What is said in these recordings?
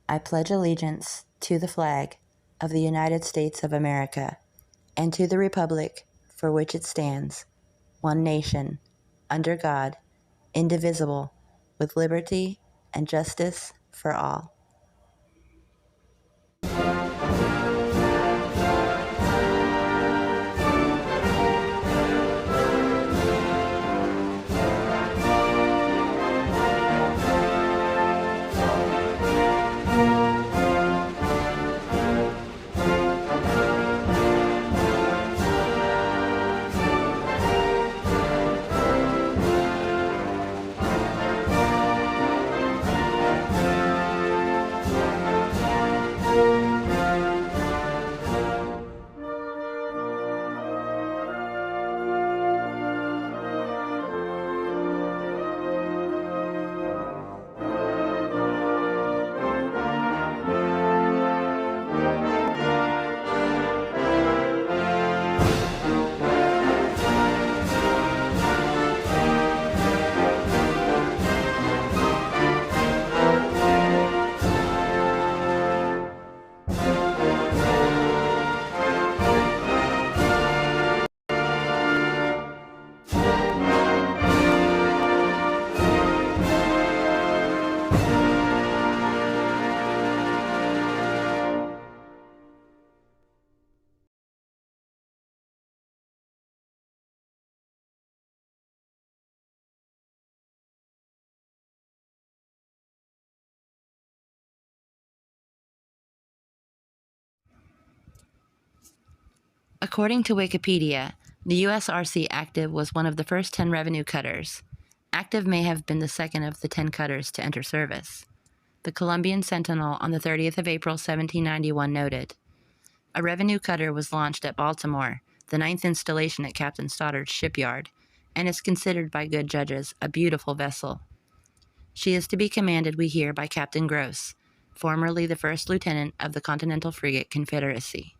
I pledge allegiance to the flag of the United States of America and to the republic for which it stands, one nation, under God, indivisible, with liberty and justice for all. According to Wikipedia, the USRC Active was one of the first 10 revenue cutters. Active may have been the second of the 10 cutters to enter service. The Columbian Sentinel on the 30th of April, 1791 noted, "A revenue cutter was launched at Baltimore, the 9th installation at Captain Stoddard's shipyard, and is considered by good judges a beautiful vessel. She is to be commanded, we hear, by Captain Gross, formerly the first lieutenant of the Continental frigate Confederacy."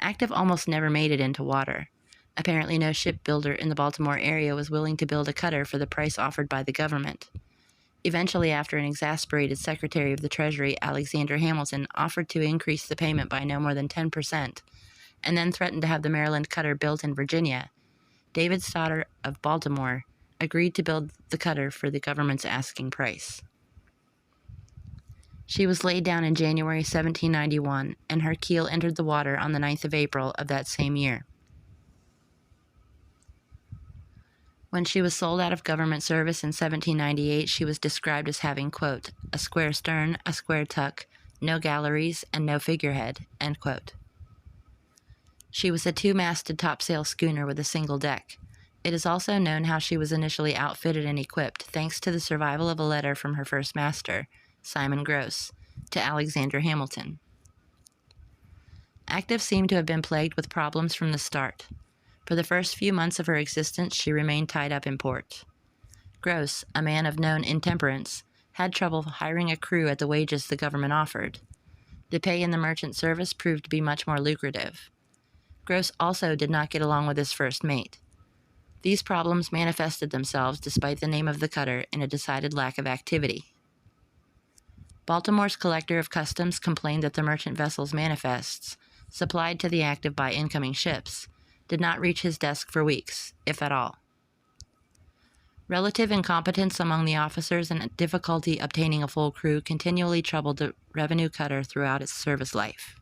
Active almost never made it into water. Apparently no shipbuilder in the Baltimore area was willing to build a cutter for the price offered by the government. Eventually, after an exasperated Secretary of the Treasury, Alexander Hamilton, offered to increase the payment by no more than 10%, and then threatened to have the Maryland cutter built in Virginia, David Stoddard of Baltimore agreed to build the cutter for the government's asking price. She was laid down in January 1791, and her keel entered the water on the 9th of April of that same year. When she was sold out of government service in 1798, she was described as having, quote, "a square stern, a square tuck, no galleries, and no figurehead," end quote. She was a two-masted topsail schooner with a single deck. It is also known how she was initially outfitted and equipped, thanks to the survival of a letter from her first master, Simon Gross, to Alexander Hamilton. Active seemed to have been plagued with problems from the start. For the first few months of her existence, she remained tied up in port. Gross, a man of known intemperance, had trouble hiring a crew at the wages the government offered. The pay in the merchant service proved to be much more lucrative. Gross also did not get along with his first mate. These problems manifested themselves, despite the name of the cutter, in a decided lack of activity. Baltimore's collector of customs complained that the merchant vessel's manifests, supplied to the Active by incoming ships, did not reach his desk for weeks, if at all. Relative incompetence among the officers and difficulty obtaining a full crew continually troubled the revenue cutter throughout its service life.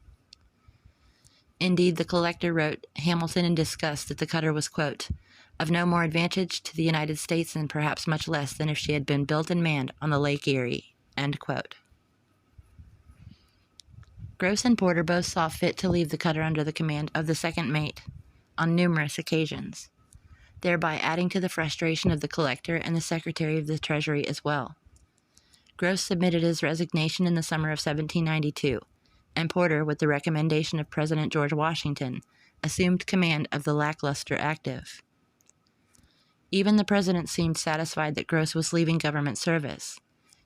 Indeed, the collector wrote Hamilton in disgust that the cutter was, quote, "of no more advantage to the United States and perhaps much less than if she had been built and manned on the Lake Erie," end quote. Gross and Porter both saw fit to leave the cutter under the command of the second mate on numerous occasions, thereby adding to the frustration of the collector and the Secretary of the Treasury as well. Gross submitted his resignation in the summer of 1792, and Porter, with the recommendation of President George Washington, assumed command of the lackluster Active. Even the president seemed satisfied that Gross was leaving government service.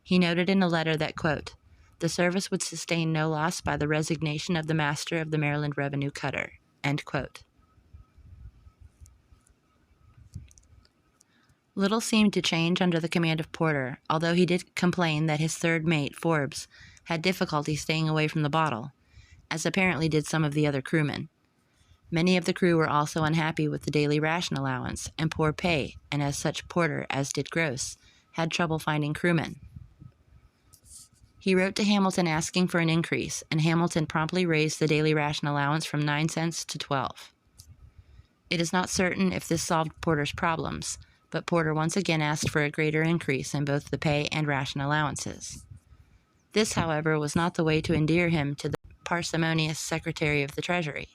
He noted in a letter that, quote, "the service would sustain no loss by the resignation of the master of the Maryland revenue cutter," end quote. Little seemed to change under the command of Porter, although he did complain that his third mate, Forbes, had difficulty staying away from the bottle, as apparently did some of the other crewmen. Many of the crew were also unhappy with the daily ration allowance and poor pay, and as such Porter, as did Gross, had trouble finding crewmen. He wrote to Hamilton asking for an increase, and Hamilton promptly raised the daily ration allowance from 9 cents to 12. It is not certain if this solved Porter's problems, but Porter once again asked for a greater increase in both the pay and ration allowances. This, however, was not the way to endear him to the parsimonious Secretary of the Treasury.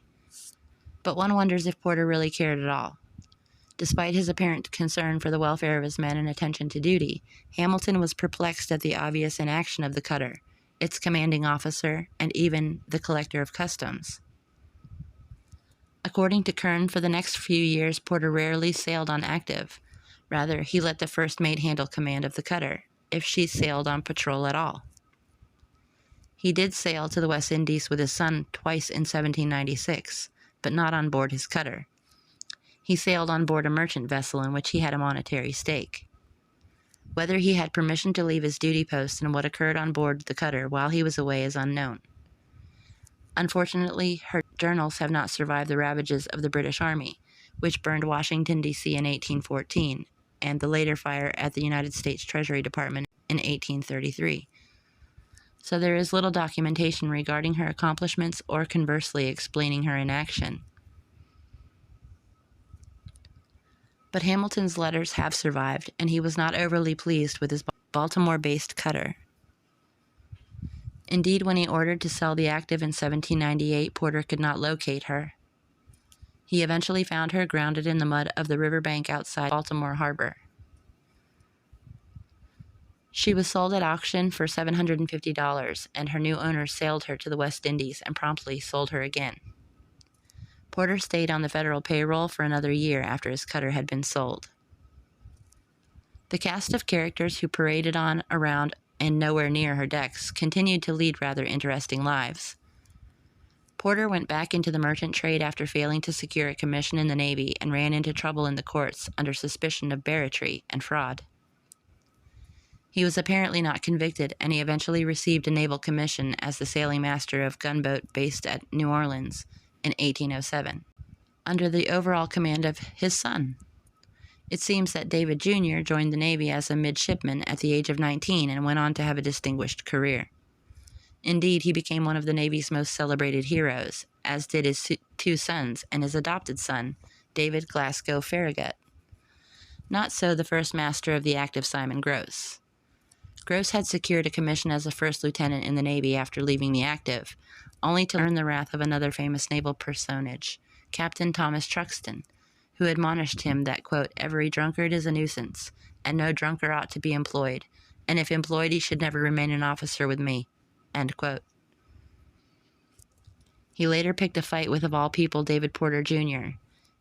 But one wonders if Porter really cared at all. Despite his apparent concern for the welfare of his men and attention to duty, Hamilton was perplexed at the obvious inaction of the cutter, its commanding officer, and even the collector of customs. According to Kern, for the next few years, Porter rarely sailed on active. Rather, he let the first mate handle command of the cutter, if she sailed on patrol at all. He did sail to the West Indies with his son twice in 1796, but not on board his cutter. He sailed on board a merchant vessel in which he had a monetary stake. Whether he had permission to leave his duty post and what occurred on board the cutter while he was away is unknown. Unfortunately, her journals have not survived the ravages of the British Army, which burned Washington, D.C. in 1814, and the later fire at the United States Treasury Department in 1833. So there is little documentation regarding her accomplishments or conversely explaining her inaction. But Hamilton's letters have survived, and he was not overly pleased with his Baltimore-based cutter. Indeed, when he ordered to sell the Active in 1798, Porter could not locate her. He eventually found her grounded in the mud of the riverbank outside Baltimore Harbor. She was sold at auction for $750, and her new owner sailed her to the West Indies and promptly sold her again. Porter stayed on the federal payroll for another year after his cutter had been sold. The cast of characters who paraded on, around, and nowhere near her decks continued to lead rather interesting lives. Porter went back into the merchant trade after failing to secure a commission in the Navy and ran into trouble in the courts under suspicion of barratry and fraud. He was apparently not convicted, and he eventually received a naval commission as the sailing master of a gunboat based at New Orleans in 1807, under the overall command of his son. It seems that David Jr. joined the Navy as a midshipman at the age of 19 and went on to have a distinguished career. Indeed, he became one of the Navy's most celebrated heroes, as did his two sons and his adopted son, David Glasgow Farragut. Not so the first master of the Active, Simon Gross. Gross had secured a commission as a first lieutenant in the Navy after leaving the Active, only to earn the wrath of another famous naval personage, Captain Thomas Truxton, who admonished him that, quote, "every drunkard is a nuisance, and no drunkard ought to be employed, and if employed he should never remain an officer with me," end quote. He later picked a fight with, of all people, David Porter Jr.,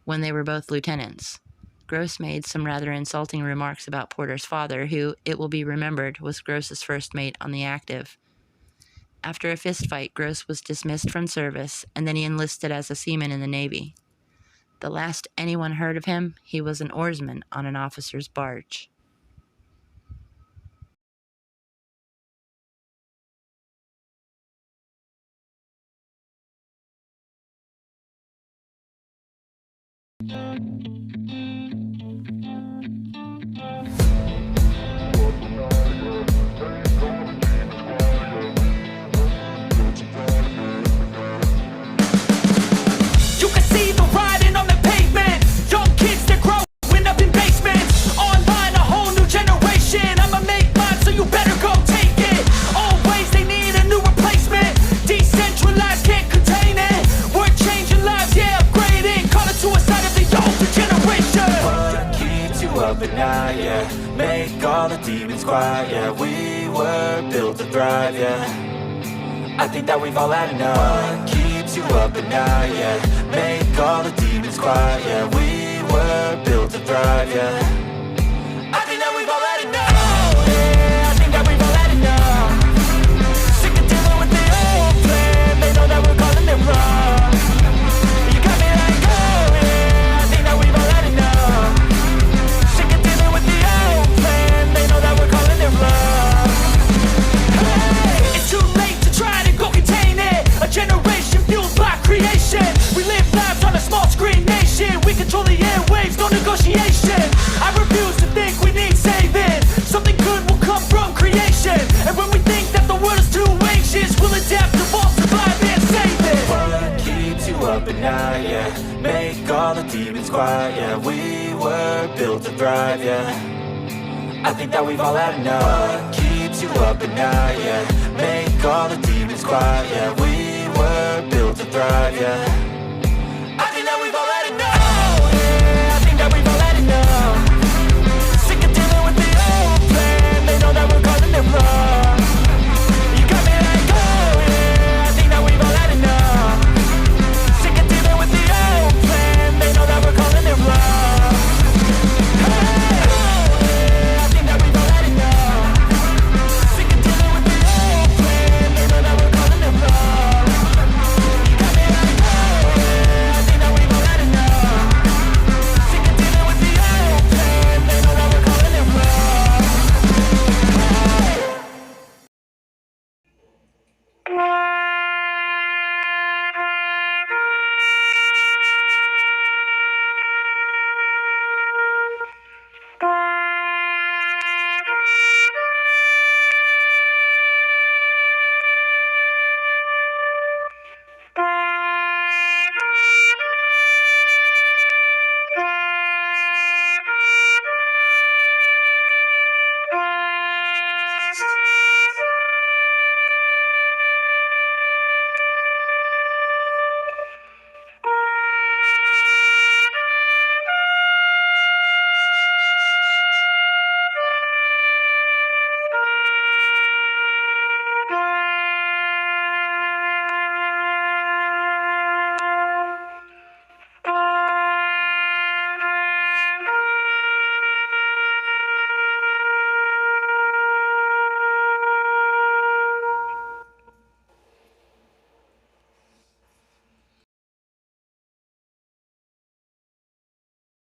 when they were both lieutenants. Gross made some rather insulting remarks about Porter's father, who, it will be remembered, was Gross's first mate on the Active. After a fistfight, Gross was dismissed from service, and then he enlisted as a seaman in the Navy. The last anyone heard of him, he was an oarsman on an officer's barge. But now, yeah, make all the demons quiet, yeah, we were built to thrive, yeah, I think that we've all had enough. What keeps you up at night, yeah, make all the demons quiet, yeah, we were built to thrive, yeah, I think that we've all had enough. Oh yeah, I think that we've all had enough. Sick of dealing with the old plan, they know that we're calling them wrong. You got me like, oh yeah, I think that we've all had enough. Sick of dealing with the up at night, yeah. Make all the demons quiet, yeah. We were built to thrive, yeah. I think that we've all had enough. What keeps you up at night, yeah. Make all the demons quiet, yeah. We were built to thrive, yeah.